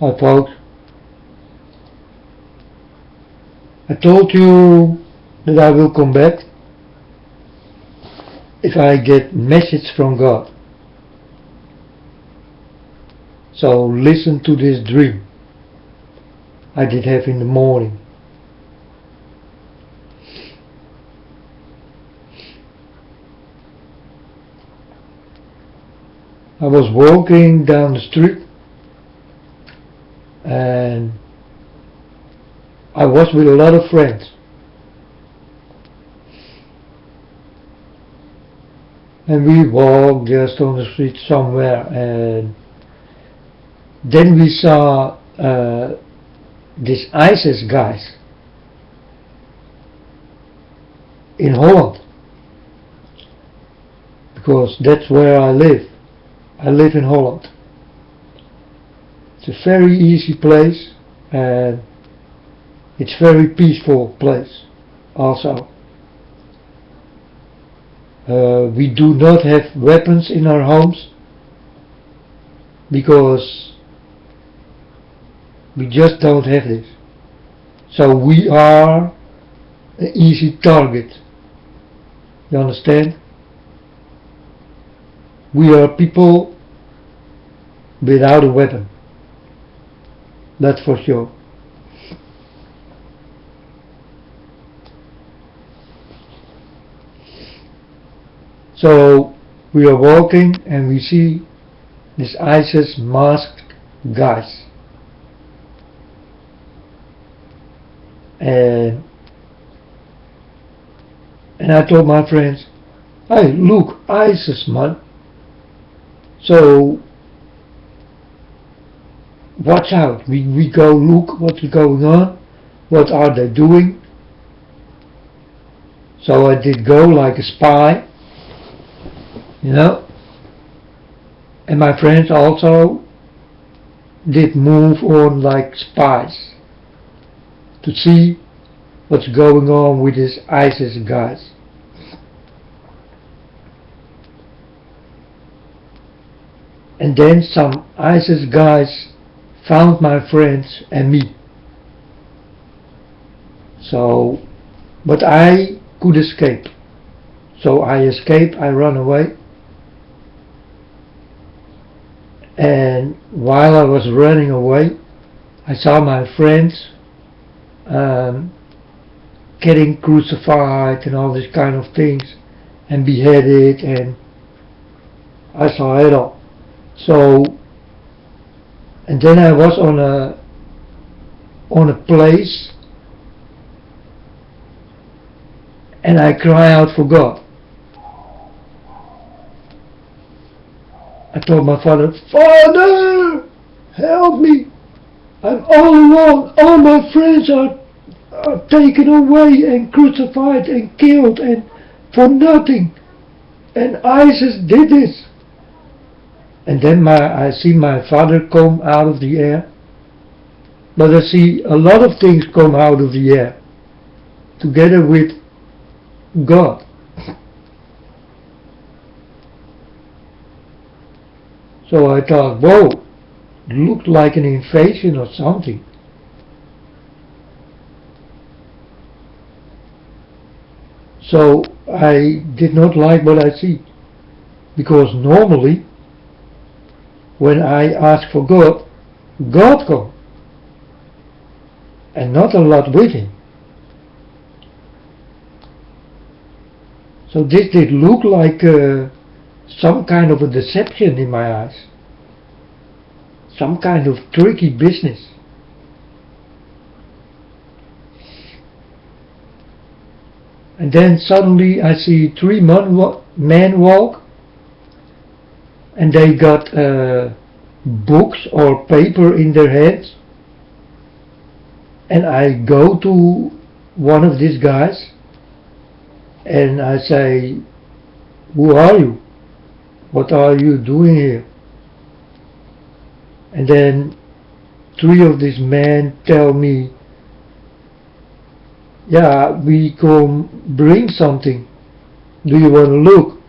Hi folks, I told you that I will come back if I get message from God. So listen to this dream I did have in the morning. I was walking down the street and I was with a lot of friends. And we walked just on the street somewhere, and then we saw these ISIS guys in Holland, because that's where I live. I live in Holland. It's a very easy place and it's a very peaceful place also. We do not have weapons in our homes because we just don't have this. So we are an easy target. You understand? We are people without a weapon. That's for sure. So we are walking and we see these ISIS masked guys. And I told my friends, hey, look, ISIS, man. So watch out. We go look what's going on. What are they doing? So I did go like a spy. You know, and my friends also did move on like spies to see what's going on with these ISIS guys. And then some ISIS guys found my friends and me. So, but I could escape. So I escaped, I ran away. And while I was running away, I saw my friends getting crucified and all these kind of things, and beheaded, and I saw it all. So, and then I was on a place, and I cry out for God. I told my father, Father, help me. I'm all alone. All my friends are taken away and crucified and killed, and for nothing. And ISIS did this. And then I see my father come out of the air. But I see a lot of things come out of the air together with God. So I thought, whoa, it looked like an invasion or something. So I did not like what I see, because normally when I ask for God, God comes, and not a lot with him. So this did look like some kind of a deception in my eyes, some kind of tricky business. And then suddenly I see three men walk, and they got books or paper in their hands, and I go to one of these guys and I say, who are you? What are you doing here? And then three of these men tell me, yeah, we come bring something. Do you want to look?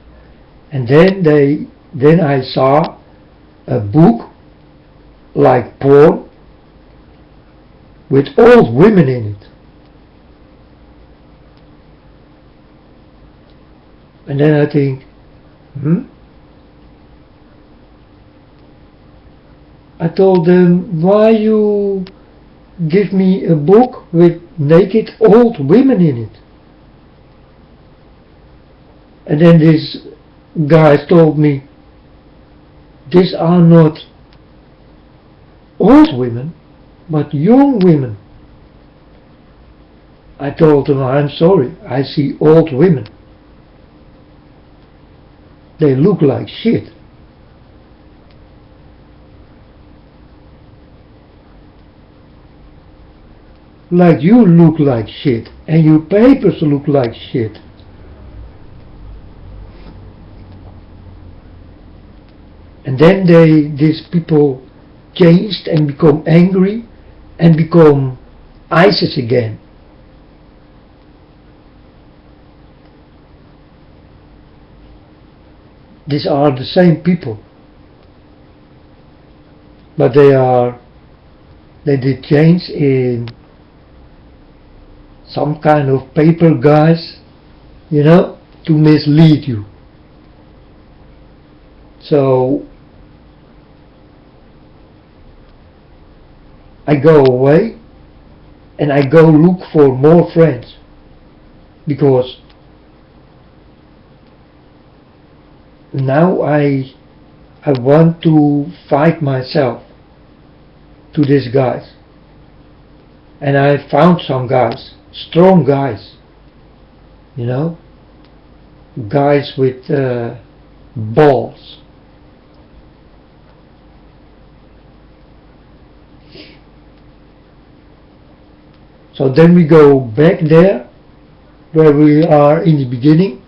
And then I saw a book like porn, with old women in it. And then I think, I told them, why you give me a book with naked old women in it? And then this guy told me, these are not old women, but young women. I told him, I'm sorry, I see old women. They look like shit. Like you look like shit, and your papers look like shit. And then these people changed and become angry and become ISIS again. These are the same people, but they did change in some kind of paper guys, to mislead you. So I go away and I go look for more friends, because now I want to fight myself to these guys. And I found some guys, strong guys, guys with balls. So then we go back there where we are in the beginning,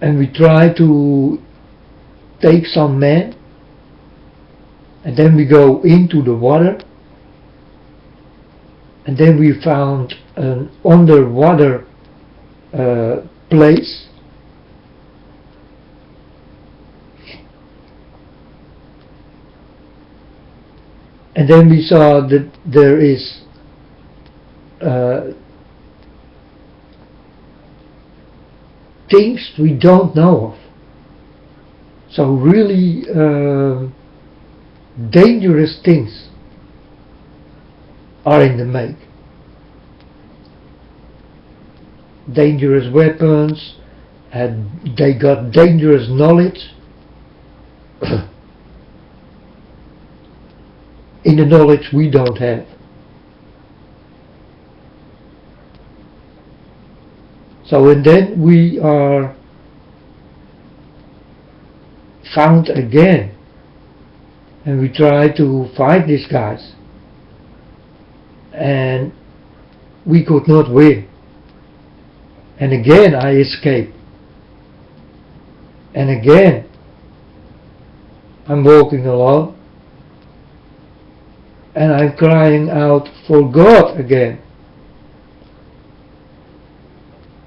and we try to take some men, and then we go into the water, and then we found an underwater place, and then we saw that there is things we don't know of. So really dangerous things are in the make. Dangerous weapons, and they got dangerous knowledge. In the knowledge we don't have. So and then we are found again, and we try to fight these guys, and we could not win. And again I escape, and again I'm walking alone, and I'm crying out for God again.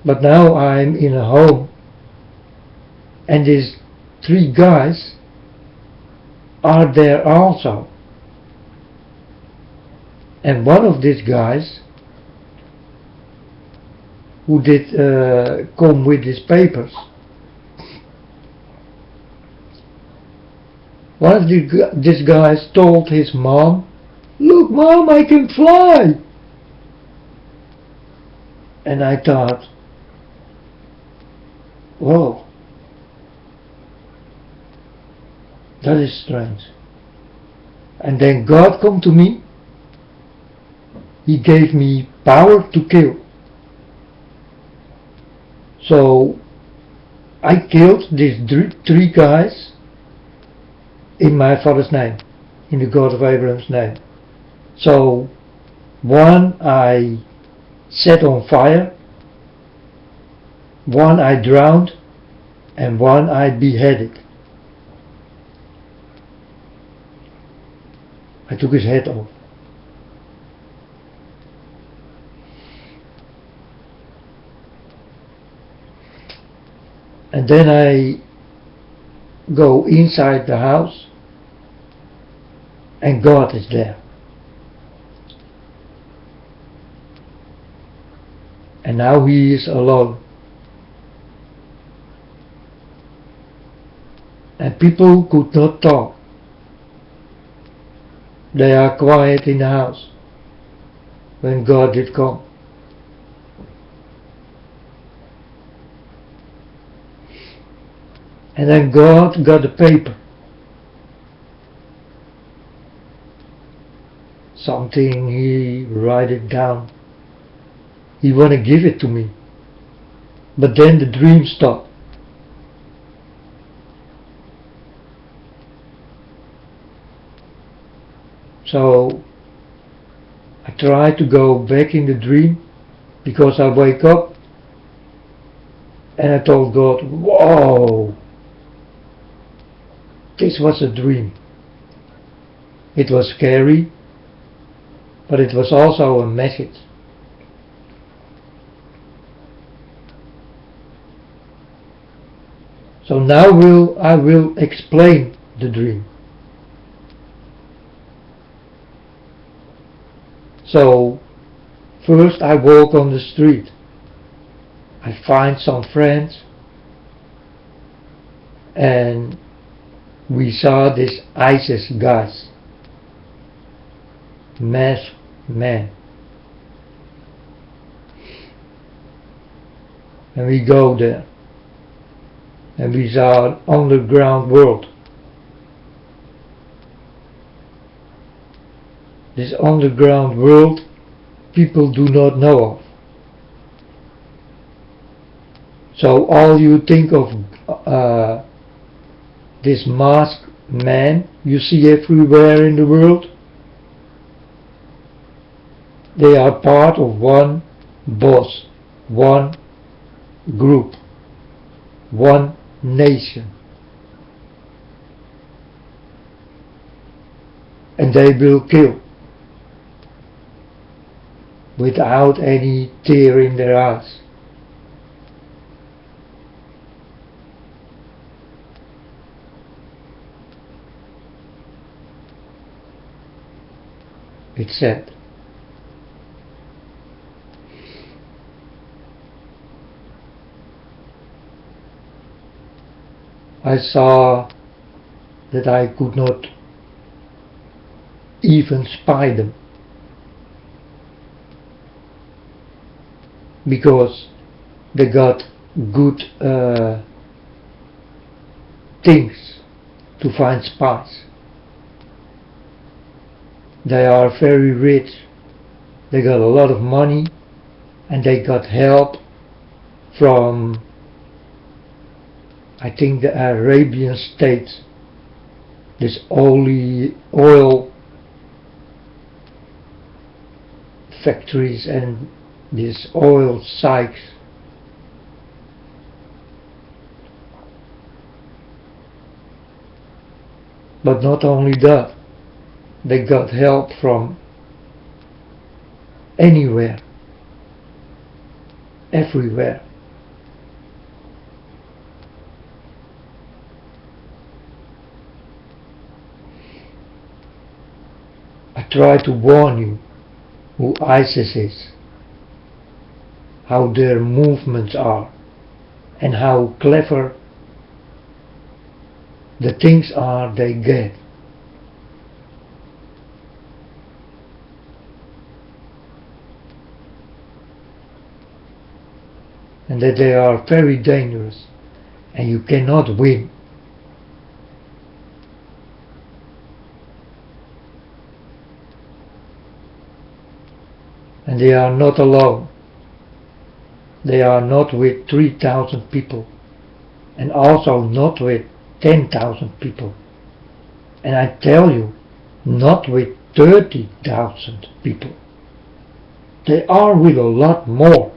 But now I'm in a home, and these 3 guys are there also. And one of these guys who did come with his papers, one of these guys told his mom, "Look, Mom, I can fly." And I thought, whoa, that is strange. And then God come to me. He gave me power to kill. So I killed these 3 guys in my father's name, in the God of Abraham's name. So one I set on fire, one I drowned, and one I beheaded. I took his head off. And then I go inside the house, and God is there. and now he is alone. And people could not talk. They are quiet in the house when God did come. And then God got a paper. Something, he write it down. He want to give it to me. But then the dream stopped. So I try to go back in the dream, because I wake up and I told God, whoa, this was a dream. It was scary, but it was also a message. So now I will explain the dream. So first I walk on the street. I find some friends, and we saw this ISIS guys, masked man. And we go there, and we saw an underground world. This underground world people do not know of. So all you think of this masked man you see everywhere in the world, they are part of one boss, one group, one nation. And they will kill without any tear in their eyes. It's sad. I saw that I could not even spy them, because they got good things to find spies. They are very rich, they got a lot of money, and they got help from, I think, the Arabian states, this oil factories and these oil sites. But not only that, they got help from anywhere, everywhere. I try to warn you who ISIS is, how their movements are, and how clever the things are they get. And that they are very dangerous, and you cannot win. And they are not alone. They are not with 3,000 people, and also not with 10,000 people. And I tell you, not with 30,000 people. They are with a lot more.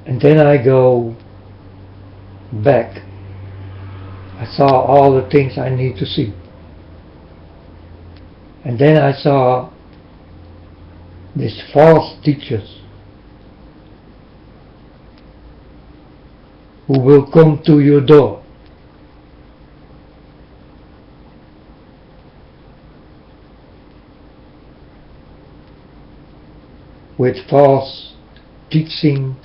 And then I go back. I saw all the things I need to see. And then I saw these false teachers who will come to your door with false teaching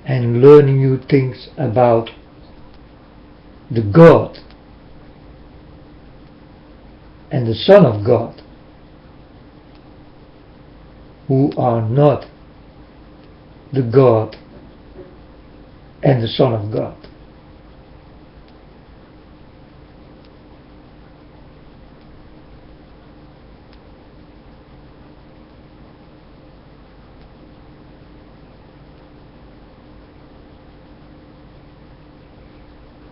and learning you things about the God and the Son of God, who are not the God and the Son of God.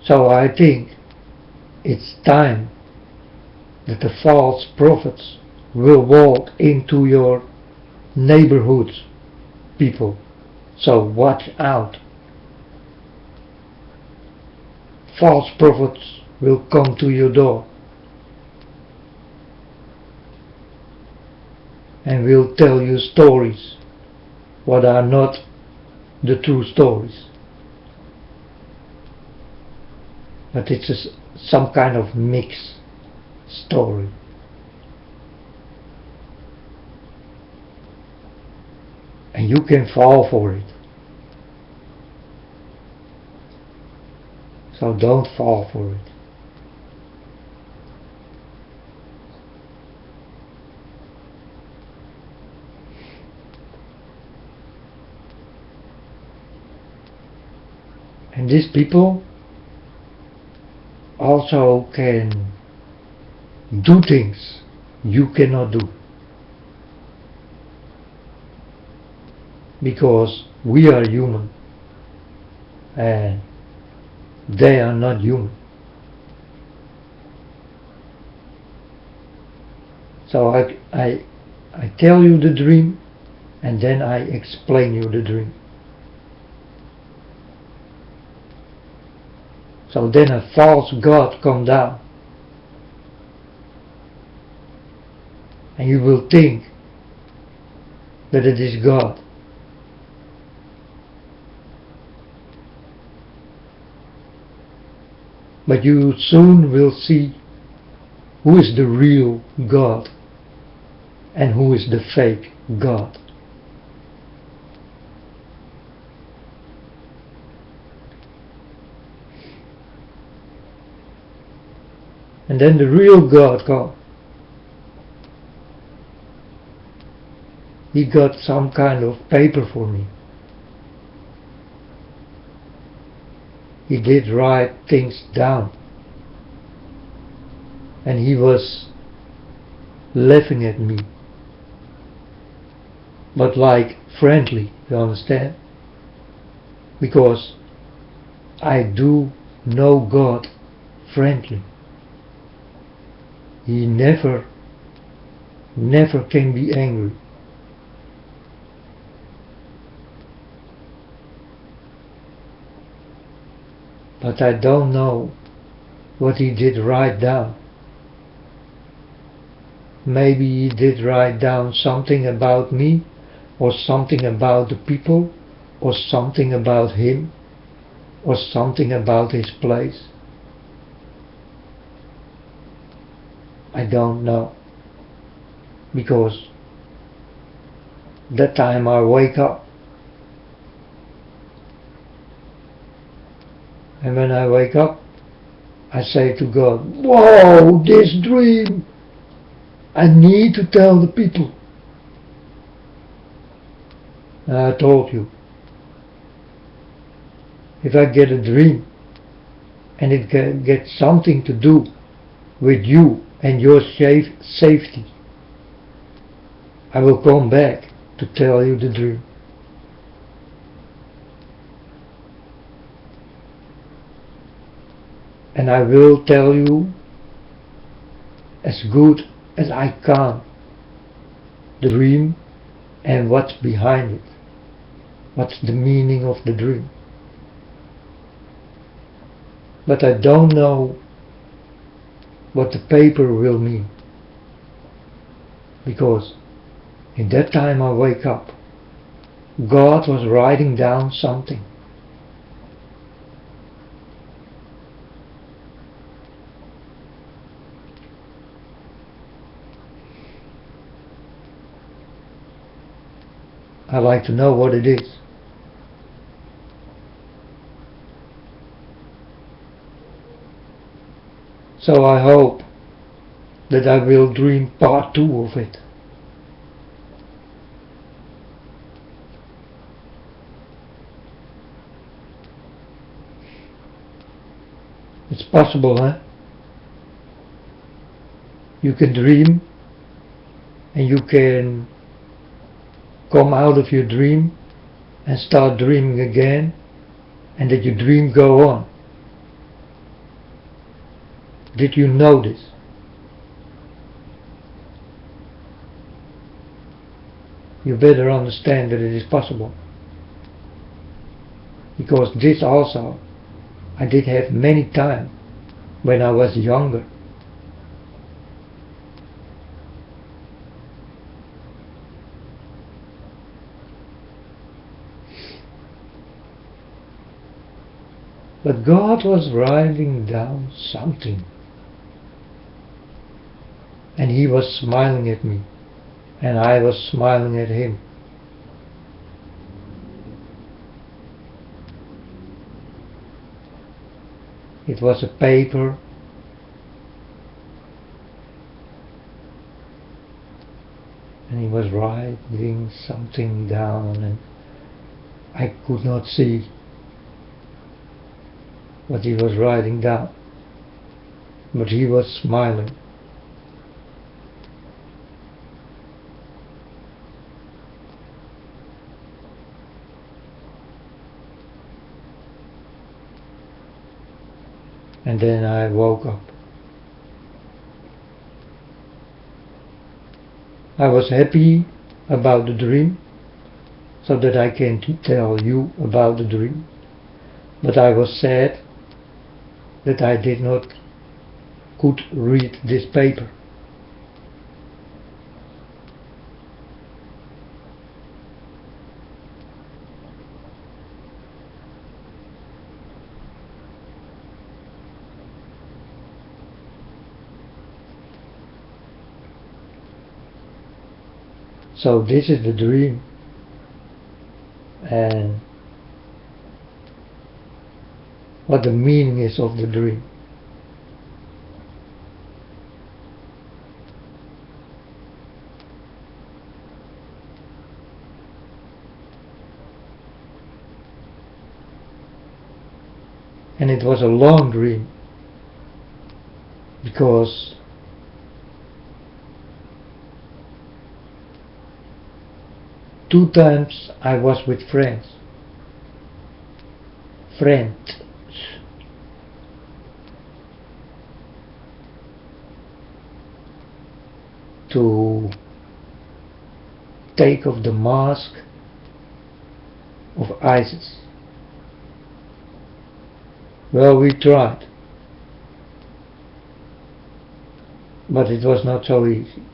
So I think it's time that the false prophets will walk into your neighborhoods, people. So watch out. False prophets will come to your door and will tell you stories what are not the true stories. But it's some kind of mixed story. And you can fall for it. So don't fall for it. And these people also can do things you cannot do, because we are human and they are not human. So I tell you the dream and then I explain you the dream. So then a false God come down and you will think that it is God. But you soon will see who is the real God and who is the fake God. And then the real God comes. He got some kind of paper for me. He did write things down. And he was laughing at me. But like friendly, you understand? Because I do know God friendly. He never can be angry. But I don't know what he did write down. Maybe he did write down something about me, or something about the people, or something about him, or something about his place. I don't know. Because that time I wake up. And when I wake up, I say to God, "Whoa, this dream! I need to tell the people." And I told you, if I get a dream and it gets something to do with you and your safety, I will come back to tell you the dream. And I will tell you as good as I can the dream and what's behind it. What's the meaning of the dream. But I don't know what the paper will mean. Because in that time I wake up, God was writing down something. I like to know what it is. So I hope that I will dream part 2 of it. It's possible, huh? You can dream and you can come out of your dream and start dreaming again, and that your dream go on. Did you know this? You better understand that it is possible. Because this also I did have many times when I was younger. But God was writing down something. And He was smiling at me. And I was smiling at Him. It was a paper. And He was writing something down, and I could not see what He was writing down. But He was smiling. And then I woke up. I was happy about the dream, so that I can tell you about the dream. But I was sad that I did not could read this paper. So this is the dream, and what the meaning is of the dream. And it was a long dream, because two times I was with friends to take off the mask of ISIS. Well, we tried, but it was not so easy.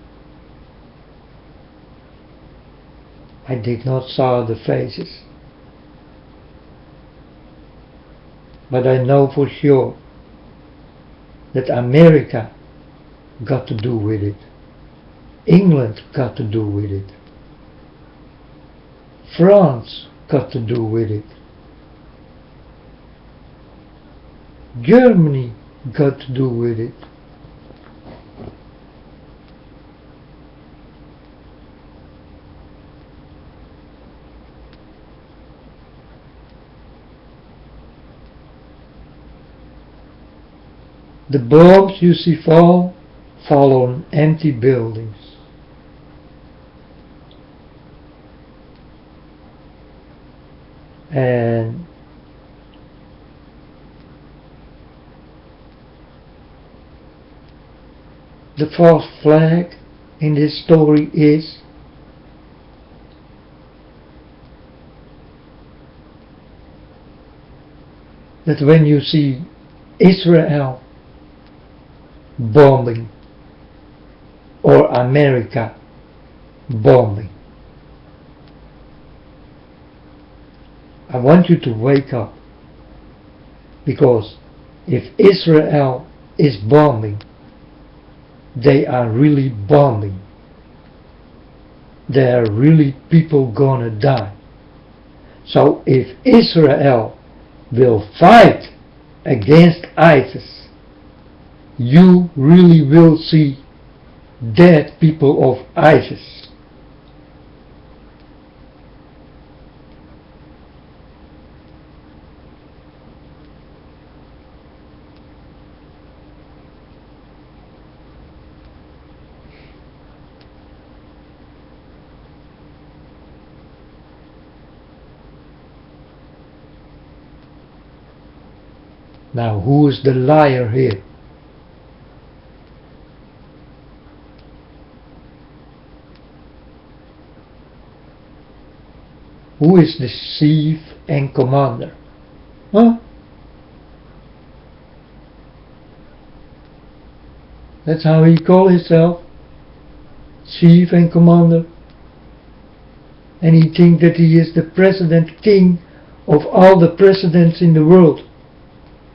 I did not saw the faces, but I know for sure that America got to do with it, England got to do with it, France got to do with it, Germany got to do with it. The bombs you see fall on empty buildings. And the false flag in this story is that when you see Israel bombing or America bombing, I want you to wake up, because if Israel is bombing, they are really bombing. there are really people gonna die. So if Israel will fight against ISIS, you really will see dead people of ISIS. Now, who is the liar here? Who is the chief and commander? Huh? That's how he calls himself. Chief and commander. And he thinks that he is the president king of all the presidents in the world.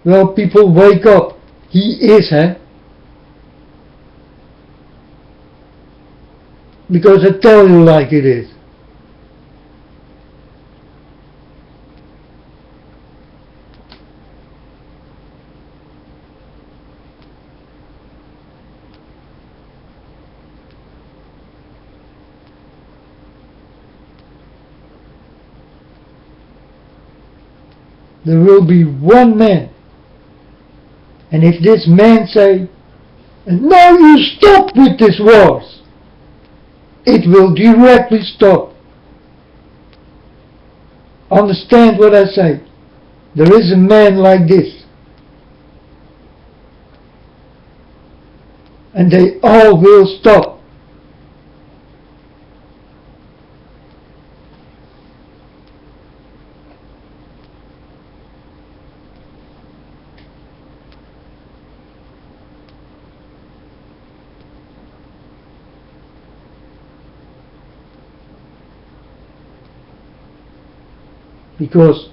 Well, people, wake up. He is, Because I tell you like it is. There will be one man. And if this man say, now you stop with this wars, it will directly stop. Understand what I say? There is a man like this. And they all will stop. Because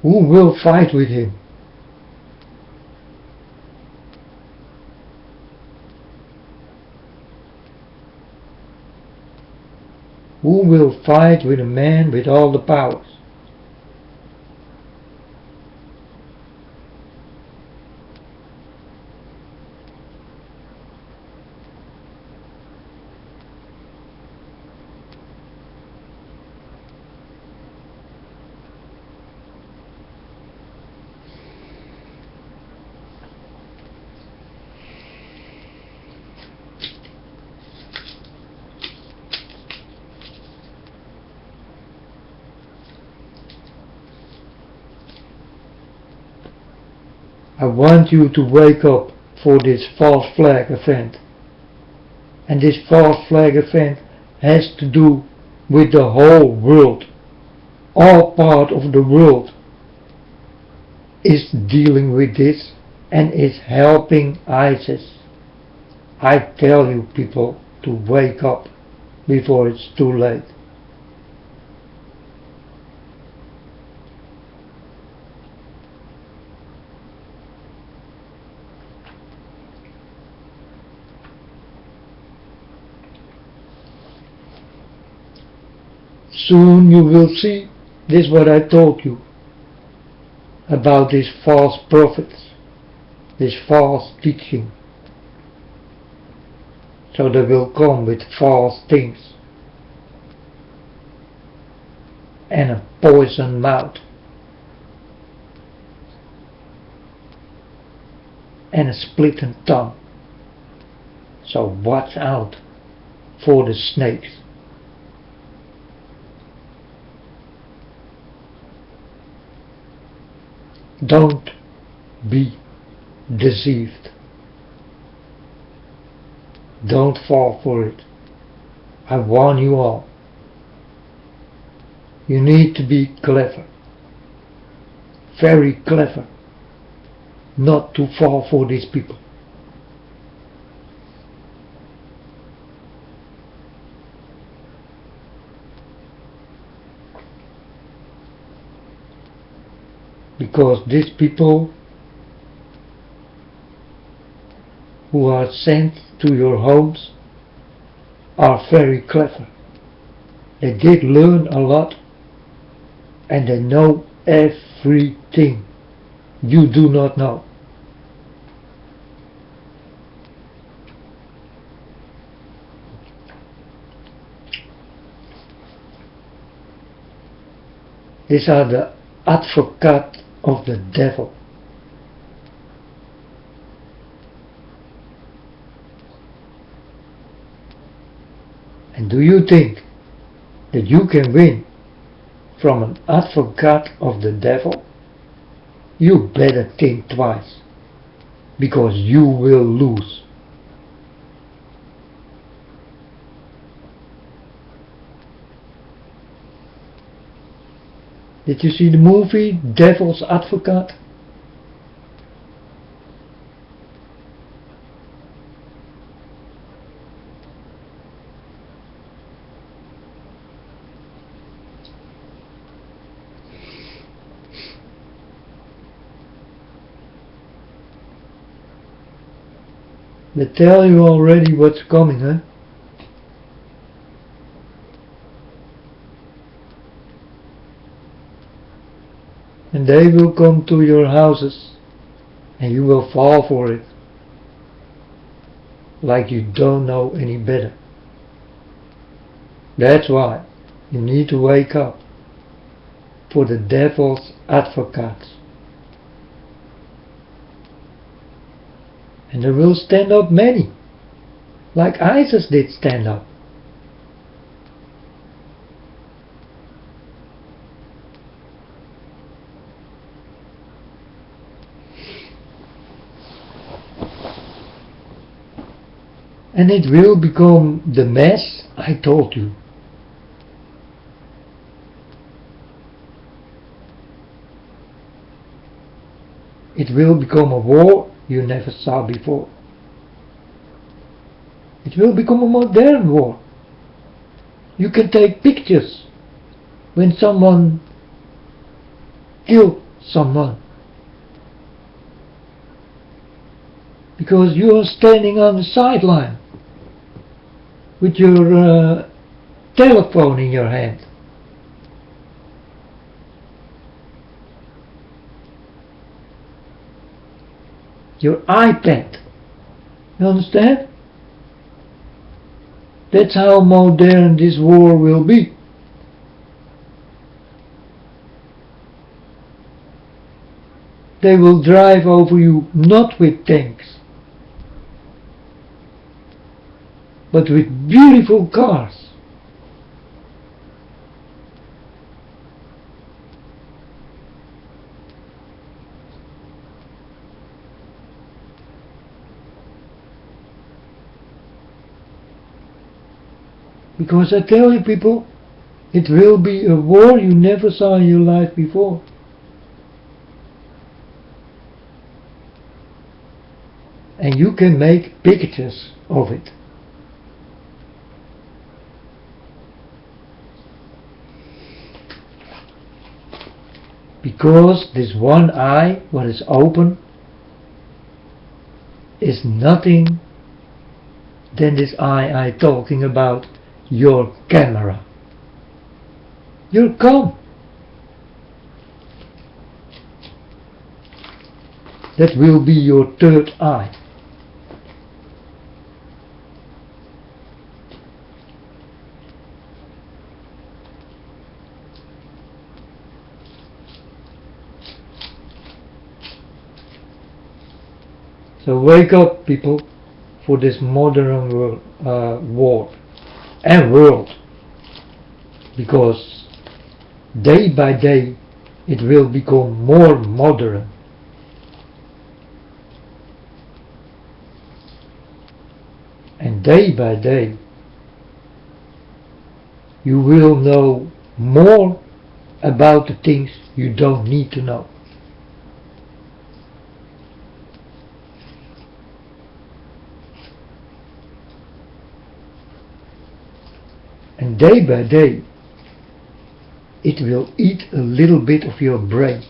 who will fight with him? Who will fight with a man with all the powers? I want you to wake up for this false flag event. And this false flag event has to do with the whole world. All part of the world is dealing with this and is helping ISIS. I tell you, people, to wake up before it's too late. Soon you will see this what I told you about these false prophets, this false teaching. So they will come with false things and a poisoned mouth and a splitting tongue. So watch out for the snakes. Don't be deceived. Don't fall for it. I warn you all. You need to be clever. Very clever. Not to fall for these people. Because these people who are sent to your homes are very clever. They did learn a lot and they know everything you do not know. These are the advocate of the devil. And do you think that you can win from an advocate of the devil? You better think twice, because you will lose. Did you see the movie Devil's Advocate? They tell you already what's coming, huh? And they will come to your houses and you will fall for it like you don't know any better. That's why you need to wake up for the devil's advocates. And there will stand up many, like ISIS did stand up. And it will become the mess I told you. It will become a war you never saw before. It will become a modern war. You can take pictures when someone kills someone, because you are standing on the sideline with your telephone in your hand. Your iPad. You understand? That's how modern this war will be. They will drive over you not with tanks, but with beautiful cars. Because I tell you people, it will be a war you never saw in your life before. And you can make pictures of it. Because this one eye, what is open, is nothing than this eye I'm talking about, your camera. Your com. That will be your third eye. So wake up, people, for this modern war and world, because day by day it will become more modern. And day by day you will know more about the things you don't need to know. And day by day it will eat a little bit of your brain,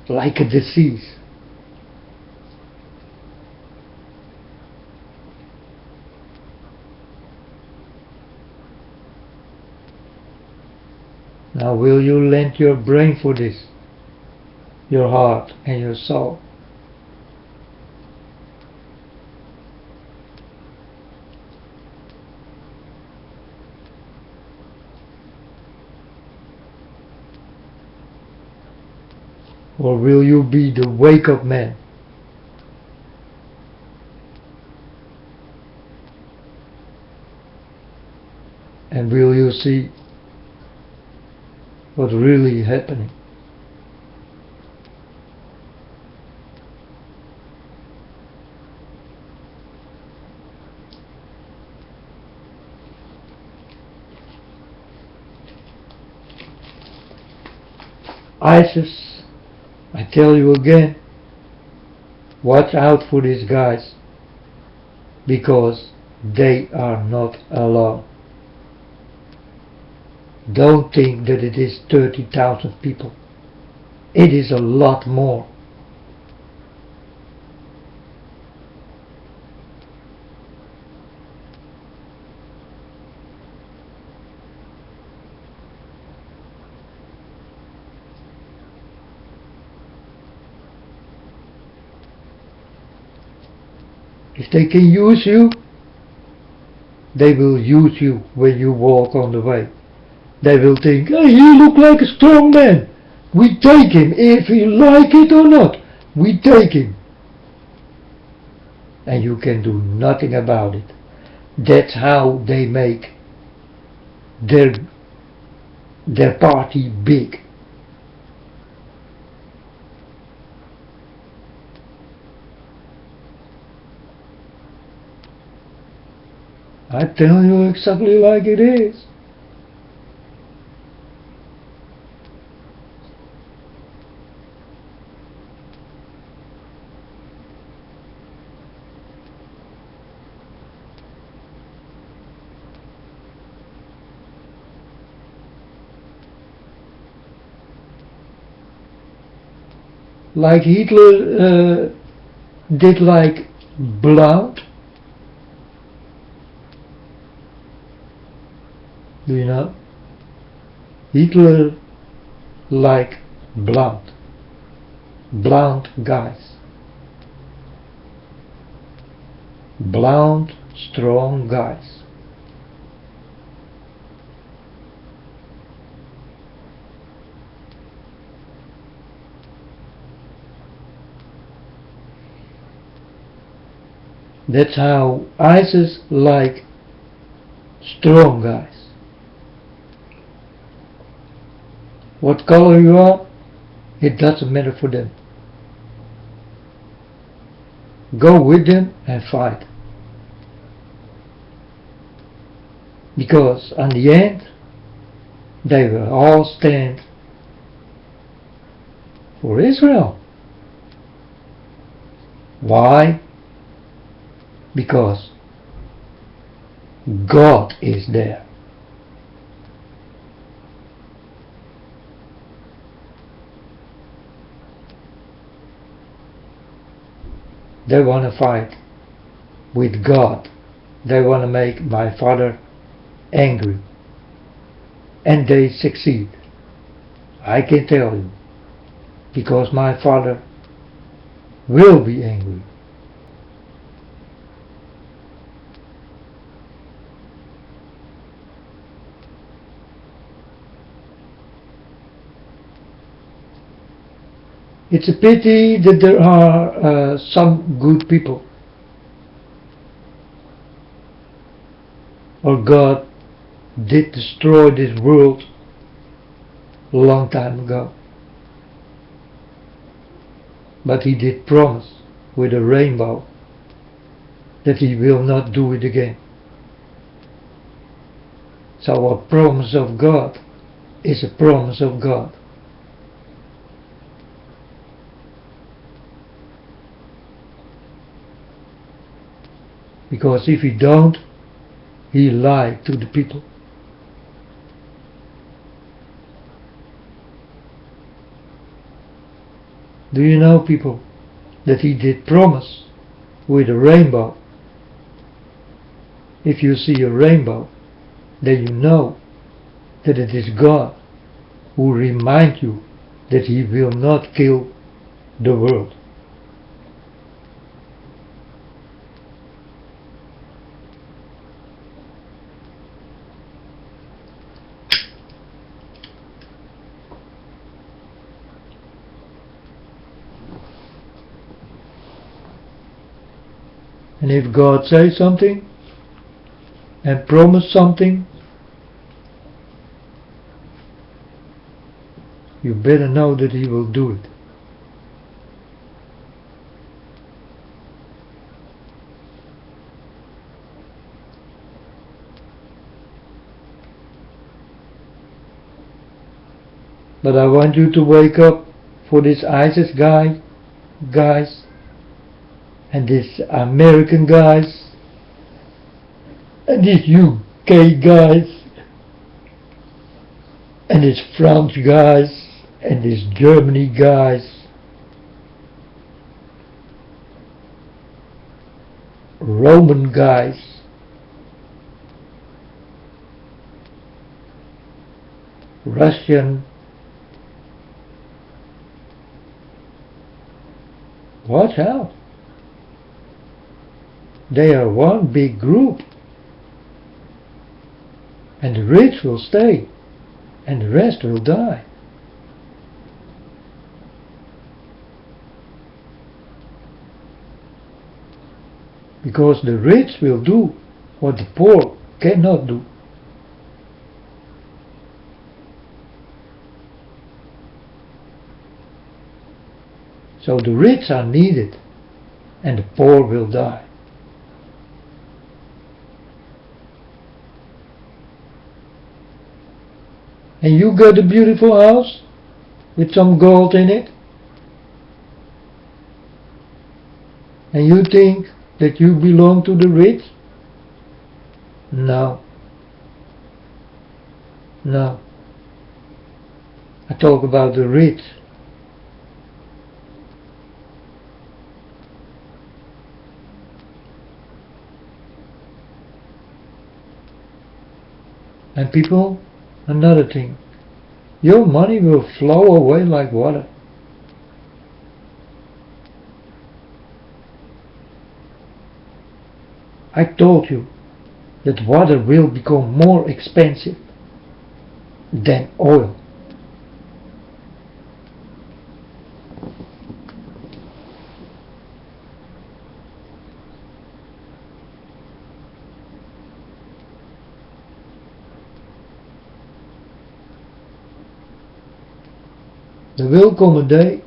like a disease. Now will you lend your brain for this, your heart and your soul? Or will you be the wake-up man? And will you see what's really happening? ISIS, I tell you again, watch out for these guys, because they are not alone. Don't think that it is 30,000 people. It is a lot more. If they can use you, they will use you when you walk on the way. They will think, hey, you look like a strong man. We take him, if you like it or not. We take him. And you can do nothing about it. That's how they make their party big. I tell you exactly like it is. Like Hitler did like blood. Do you know? Hitler like blunt guys, blunt, strong guys. That's how ISIS like strong guys. What color you are, it doesn't matter for them. Go with them and fight. Because on the end, they will all stand for Israel. Why? Because God is there. They want to fight with God. They want to make my Father angry. And they succeed. I can tell you. Because my Father will be angry. It's a pity that there are some good people, or God did destroy this world a long time ago. But He did promise with a rainbow that He will not do it again. So a promise of God is a promise of God. Because if He don't, He lied to the people. Do you know, people, that He did promise with a rainbow? If you see a rainbow, then you know that it is God who remind you that he will not kill the world. And if God says something and promise something, you better know that he will do it. But I want you to wake up for this ISIS guys, and this American guys, and these UK guys, and these French guys, and these Germany guys, Roman guys, Russian. Watch out. They are one big group. And the rich will stay. And the rest will die. Because the rich will do what the poor cannot do. So the rich are needed and the poor will die. And you got a beautiful house with some gold in it, and you think that you belong to the rich? No. No. I talk about the rich. And people, another thing, your money will flow away like water. I told you that water will become more expensive than oil. There will come a day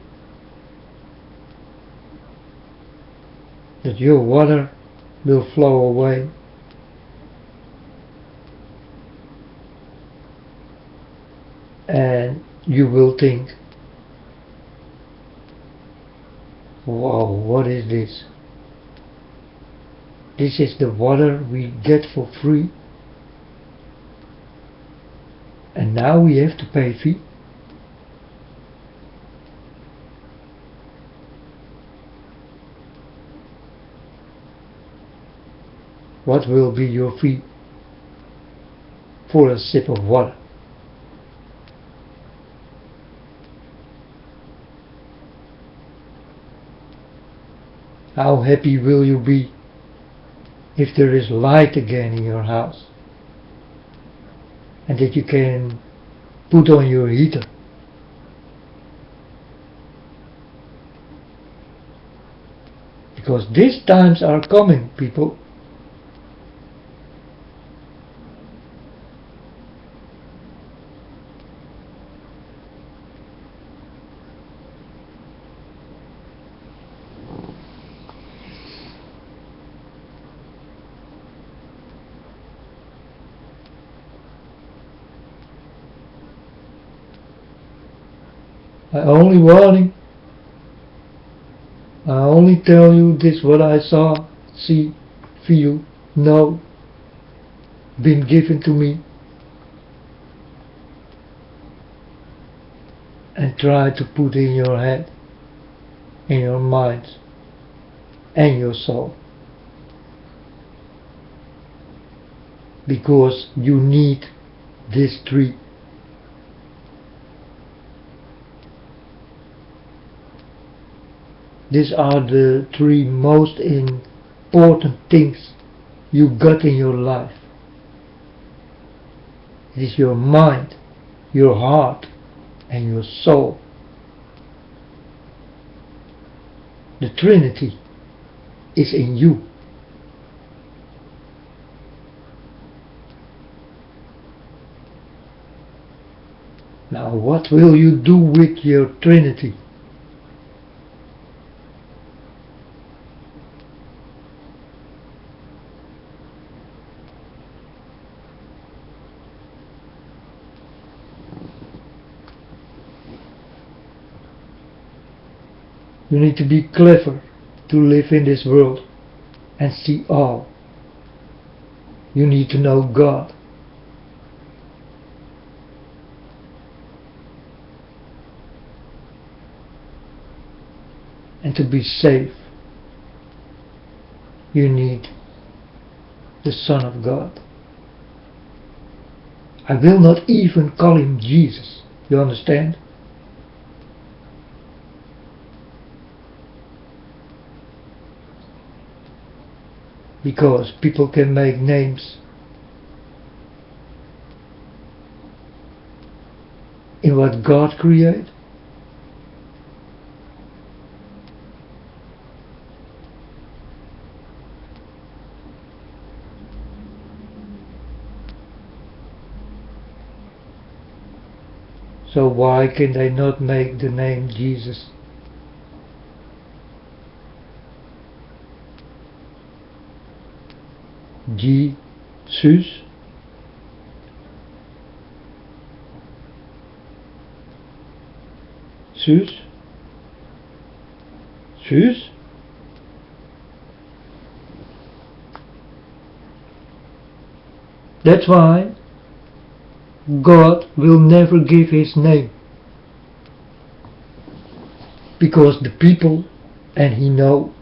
that your water will flow away, and you will think, wow, what is this? This is the water we get for free, and now we have to pay fee. What will be your fee for a sip of water? How happy will you be if there is light again in your house and that you can put on your heater? Because these times are coming, people. I only warning. I only tell you this what I saw, see, feel, know, been given to me, and try to put in your head, in your mind, and your soul. Because you need this tree. These are the three most important things you got in your life. It is your mind, your heart, and your soul. The Trinity is in you. Now, what will you do with your Trinity? You need to be clever to live in this world and see all. You need to know God. And to be safe, you need the Son of God. I will not even call him Jesus, you understand? Because people can make names in what God created. So why can they not make the name Jesus? Jesus. Sus. Sus. That's why God will never give his name. Because the people, and he know,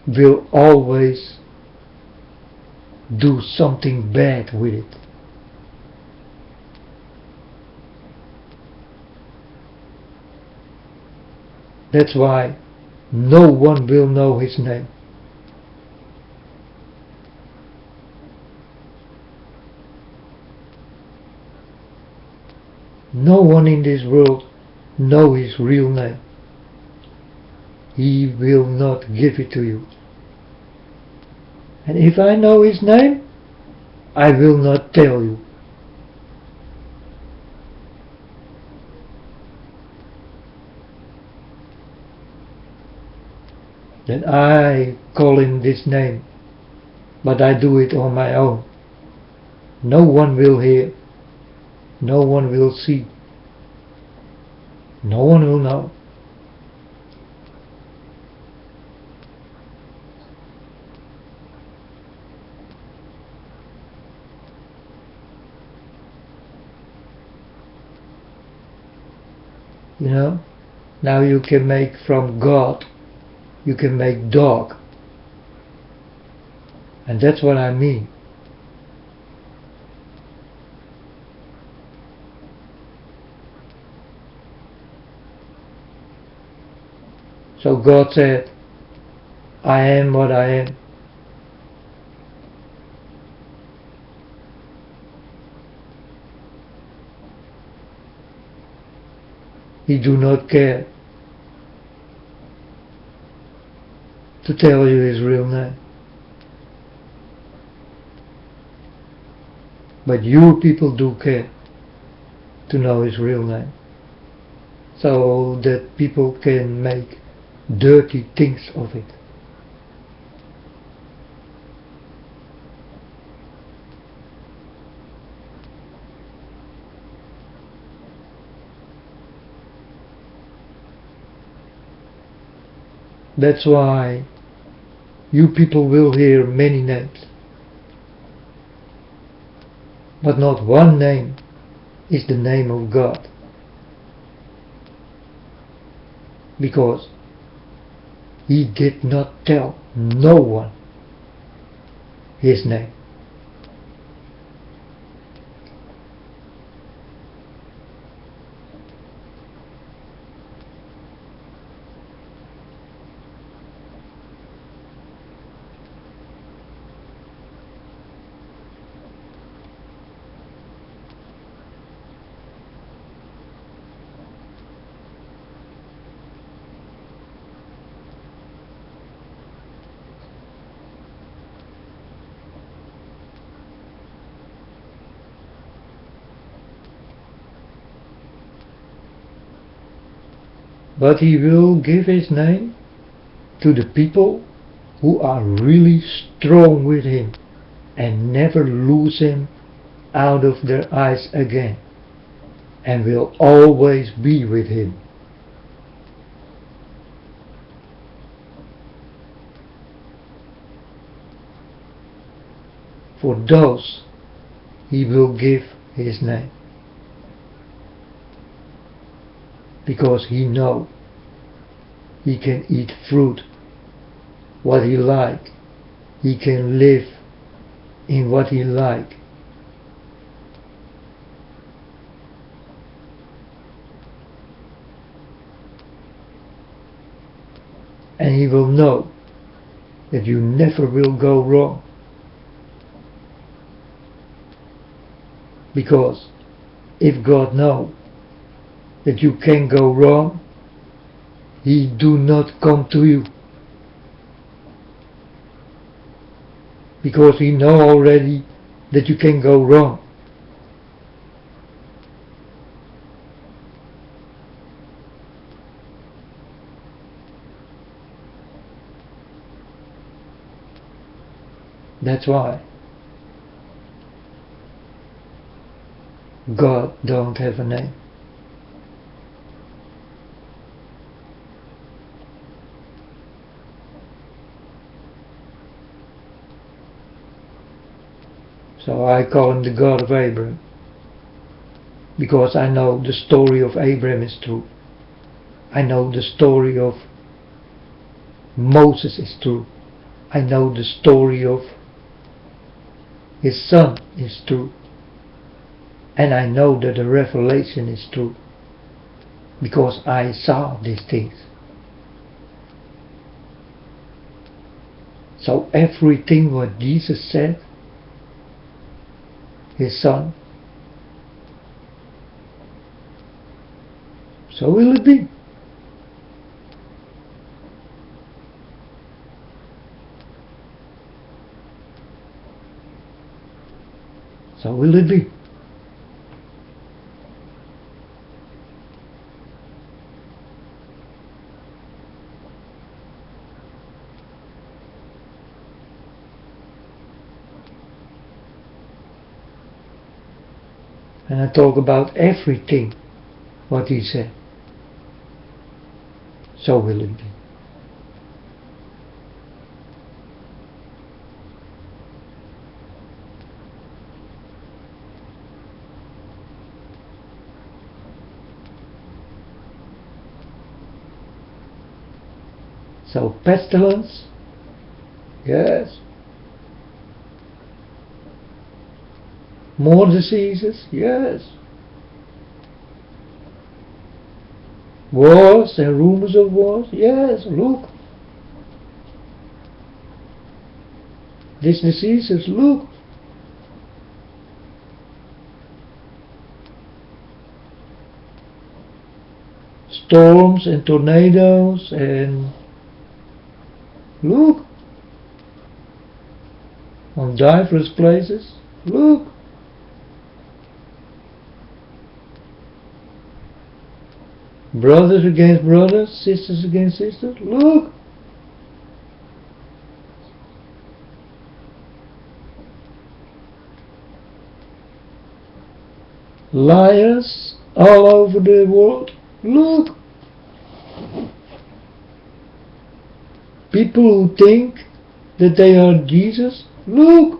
will always do something bad with it. That's why no one will know his name. No one in this world knows his real name. He will not give it to you. And if I know his name, I will not tell you. Then I call him this name, but I do it on my own. No one will hear. No one will see. No one will know. You know, now you can make from God, you can make dog. And that's what I mean. So God said, I am what I am. He do not care to tell you his real name. But you people do care to know his real name. So that people can make dirty things of it. That's why you people will hear many names. But not one name is the name of God. Because he did not tell no one his name. but he will give his name to the people who are really strong with him and never lose him out of their eyes again, and will always be with him. For those he will give his name, because he knows he can eat fruit what he like, he can live in what he like. And he will know that you never will go wrong, because if God knows that you can go wrong, he do not come to you, because he know already that you can go wrong. That's why God don't have a name. So I call him the God of Abraham, because I know the story of Abraham is true. I know the story of Moses is true. I know the story of his son is true. And I know that the revelation is true, because I saw these things. So everything what Jesus said, his son, so will it be. So will it be. And I talk about everything what he said. So will it be. So pestilence, yes. More diseases, yes. Wars and rumors of wars, yes. Look, these diseases, look. Storms and tornadoes and look, on diverse places, look. Brothers against brothers, sisters against sisters, look. Liars all over the world, look. People who think that they are Jesus, look.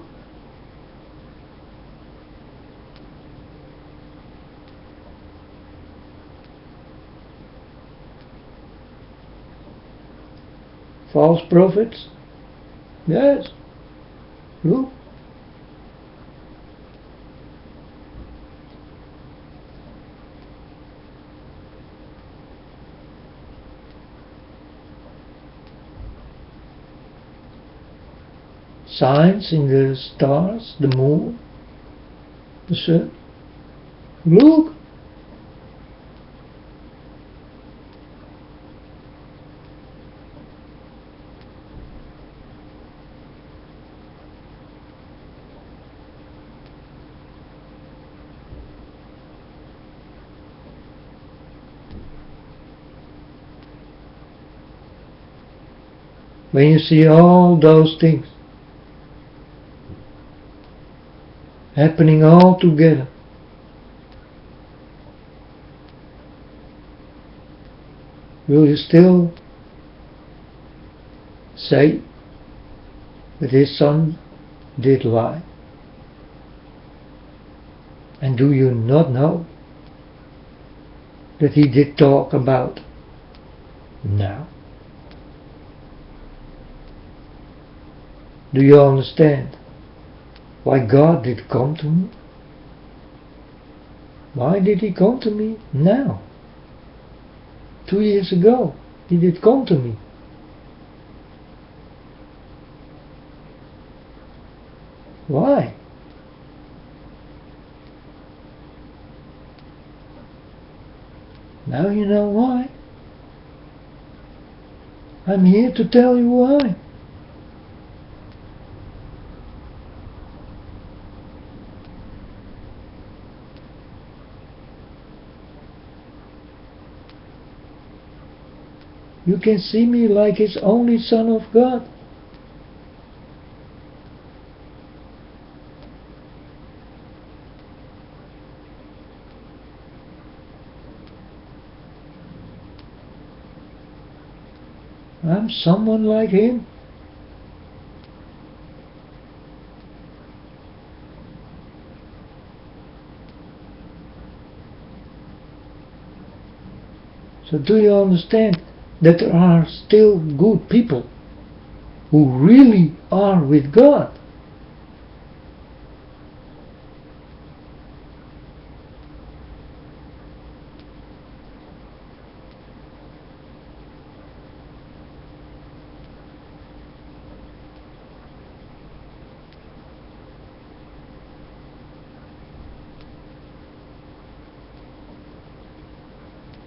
False prophets, yes, look. Signs in the stars, the moon, the sun, look. when you see all those things happening all together, will you still say that his son did lie? And do you not know that he did talk about now? Do you understand why God did come to me? Why did he come to me now? 2 years ago he did come to me. Why? Now you know why. I'm here to tell you why. You can see me like his only Son of God. I'm someone like him. So do you understand that there are still good people who really are with God?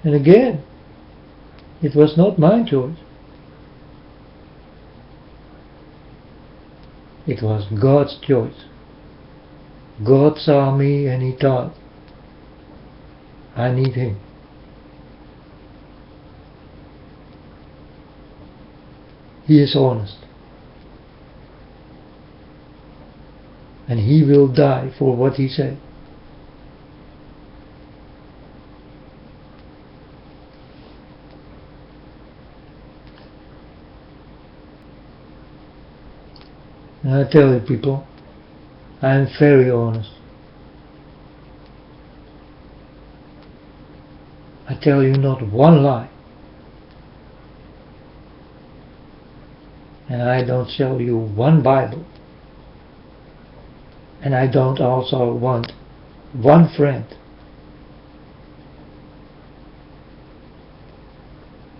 And again, it was not my choice. It was God's choice. God saw me and he thought, I need him. He is honest. And he will die for what he said. And I tell you people, I am very honest. I tell you not one lie. And I don't sell you one Bible. And I don't also want one friend.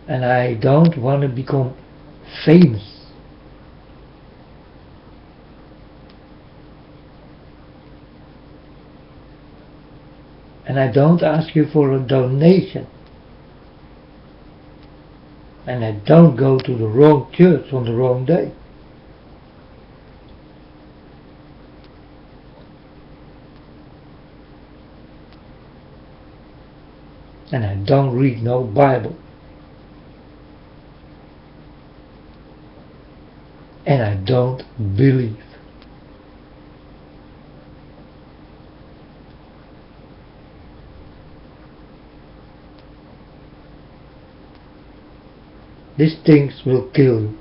And I don't want to become famous. And I don't ask you for a donation. And I don't go to the wrong church on the wrong day. And I don't read no Bible. And I don't believe. These things will kill you.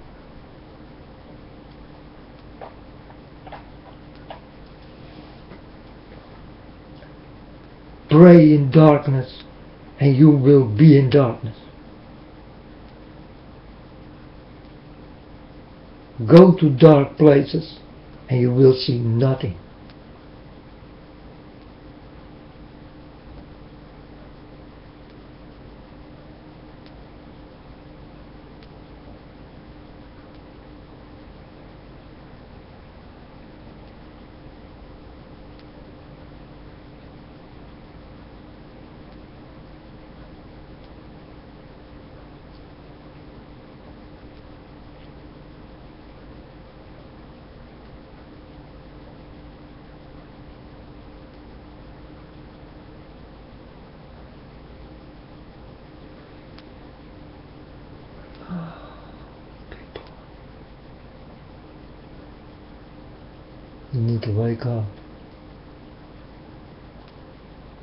Pray in darkness and you will be in darkness. Go to dark places and you will see nothing. need to wake up.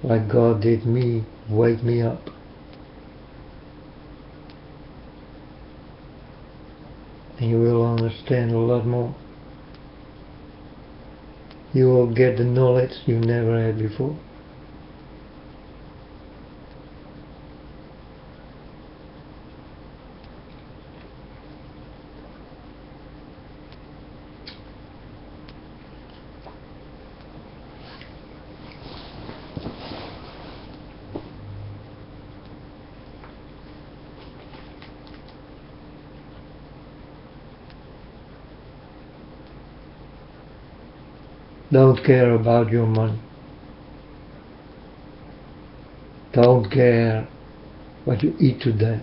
Like God did me, wake me up. And you will understand a lot more. You will get the knowledge you never had before. Don't care about your money. Don't care what you eat today.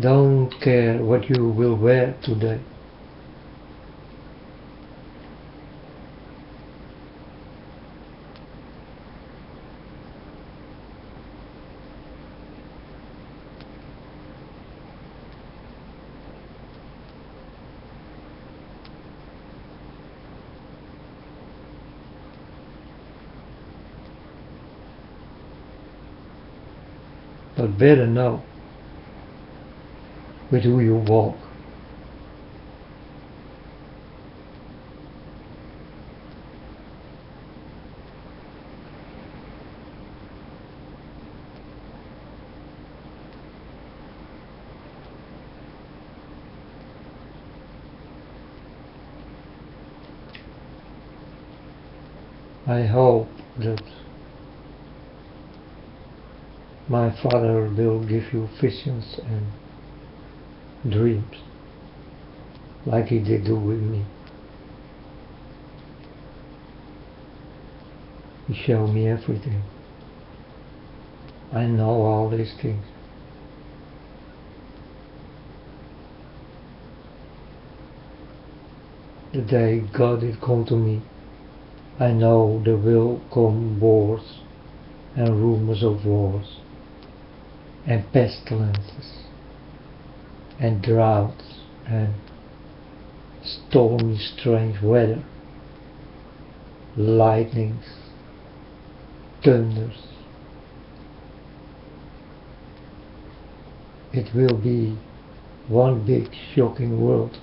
Don't care what you will wear today. But better know with who you walk. I hope that my Father will give you visions and dreams like He did do with me. He showed me everything. I know all these things. The day God did come to me, I know there will come wars and rumors of wars and pestilences and droughts and stormy strange weather, lightnings, thunders. It will be one big shocking world.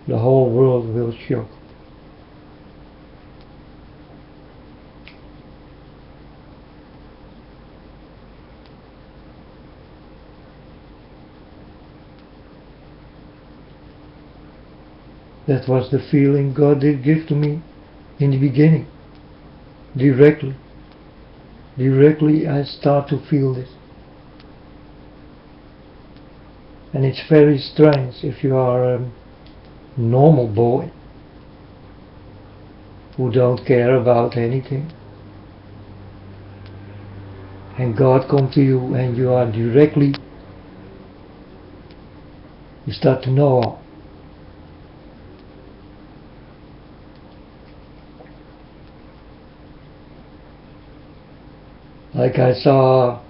The whole world will shock. That was the feeling God did give to me in the beginning. Directly I start to feel this. And it's very strange if you are a normal boy who don't care about anything, and God comes to you and you are directly, you start to know. Like I saw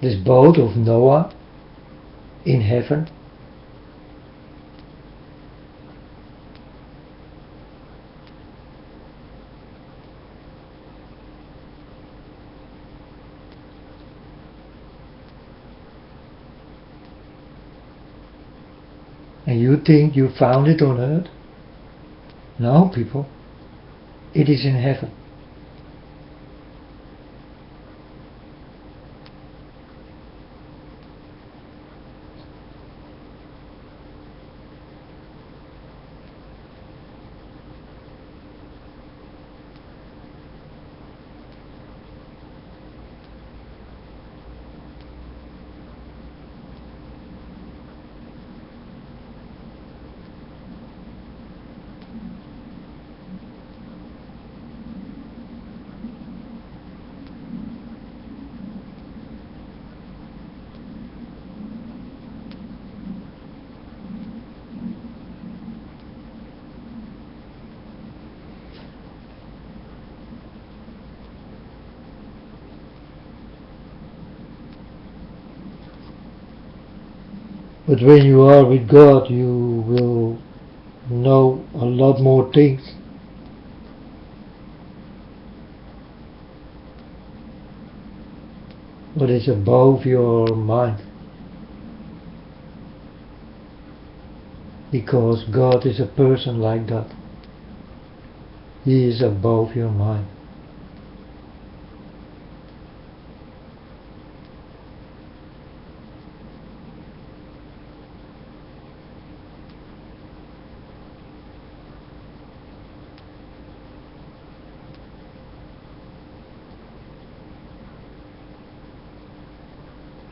this boat of Noah in heaven. And you think you found it on earth? No, people. It is in heaven. But when you are with God, you will know a lot more things. What is above your mind. Because God is a person like that. He is above your mind.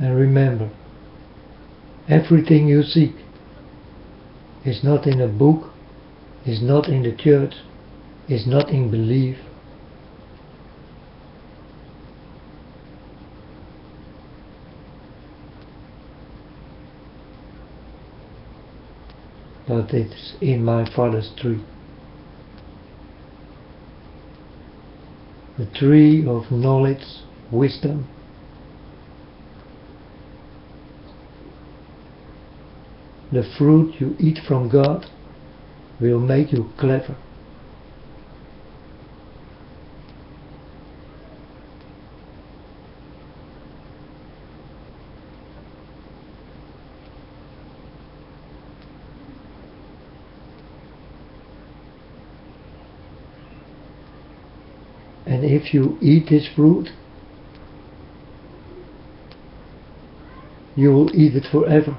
And remember, everything you seek is not in a book, is not in the church, is not in belief. But it's in my Father's tree. The tree of knowledge, wisdom. The fruit you eat from God will make you clever. And if you eat this fruit, you will eat it forever.